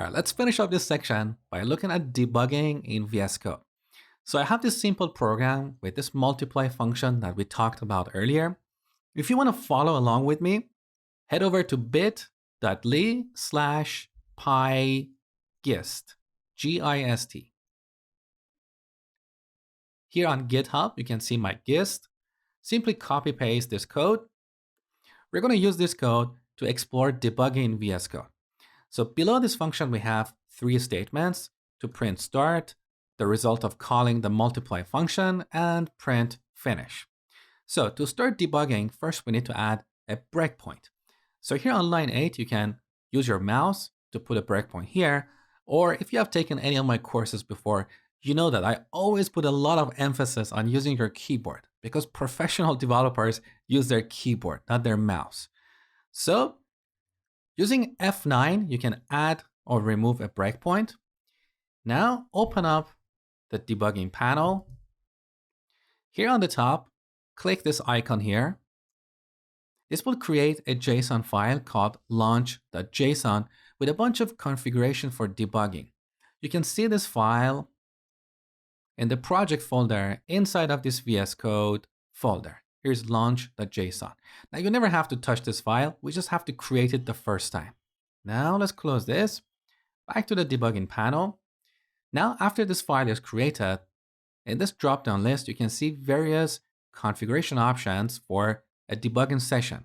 All right, let's finish up this section by looking at debugging in VS Code. So I have this simple program with this multiply function that we talked about earlier. If you want to follow along with me, head over to bit.ly/pygist, G-I-S-T. Here on GitHub, you can see my gist. Simply copy paste this code. We're going to use this code to explore debugging in VS Code. So below this function, we have 3 statements to print start, the result of calling the multiply function, and print finish. So to start debugging, first we need to add a breakpoint. So here on line 8, you can use your mouse to put a breakpoint here, or if you have taken any of my courses before, you know that I always put a lot of emphasis on using your keyboard because professional developers use their keyboard, not their mouse. So using F9, you can add or remove a breakpoint. Now open up the debugging panel. Here on the top, click this icon here. This will create a JSON file called launch.json with a bunch of configuration for debugging. You can see this file in the project folder inside of this VS Code folder. Here's launch.json. Now you never have to touch this file. We just have to create it the first time. Now let's close this. Back to the debugging panel. Now after this file is created, in this drop-down list, you can see various configuration options for a debugging session.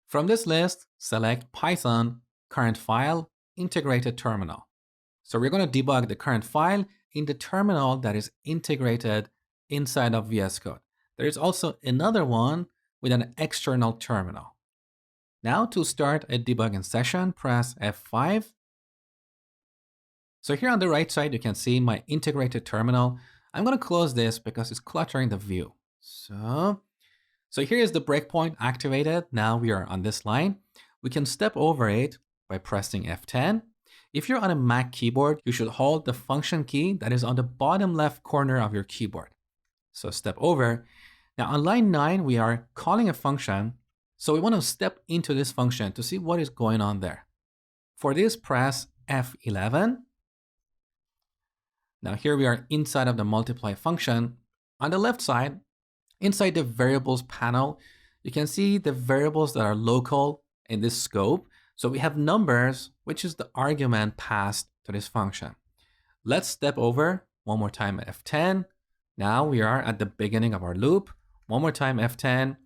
From this list, select Python, current file, integrated terminal. So we're going to debug the current file in the terminal that is integrated inside of VS Code. There is also another one with an external terminal. Now to start a debugging session, press F5. So here on the right side, you can see my integrated terminal. I'm going to close this because it's cluttering the view. So here is the breakpoint activated. Now we are on this line. We can step over it by pressing F10. If you're on a Mac keyboard, you should hold the function key that is on the bottom left corner of your keyboard. So step over. Now on line 9, we are calling a function. So we want to step into this function to see what is going on there. For this, press F11. Now here we are inside of the multiply function. On the left side, inside the variables panel, you can see the variables that are local in this scope. So we have numbers, which is the argument passed to this function. Let's step over one more time at F10. Now we are at the beginning of our loop. One more time F10.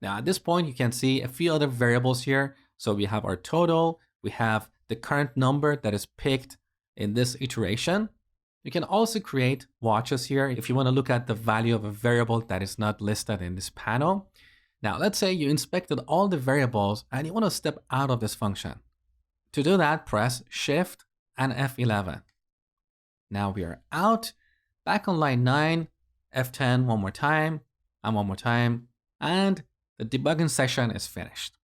Now at this point, you can see a few other variables here. So we have our total. We have the current number that is picked in this iteration. You can also create watches here if you want to look at the value of a variable that is not listed in this panel. Now, let's say you inspected all the variables and you want to step out of this function. To do that, press Shift and F11. Now we are out. Back on line 9, F10 one more time, and one more time, and the debugging session is finished.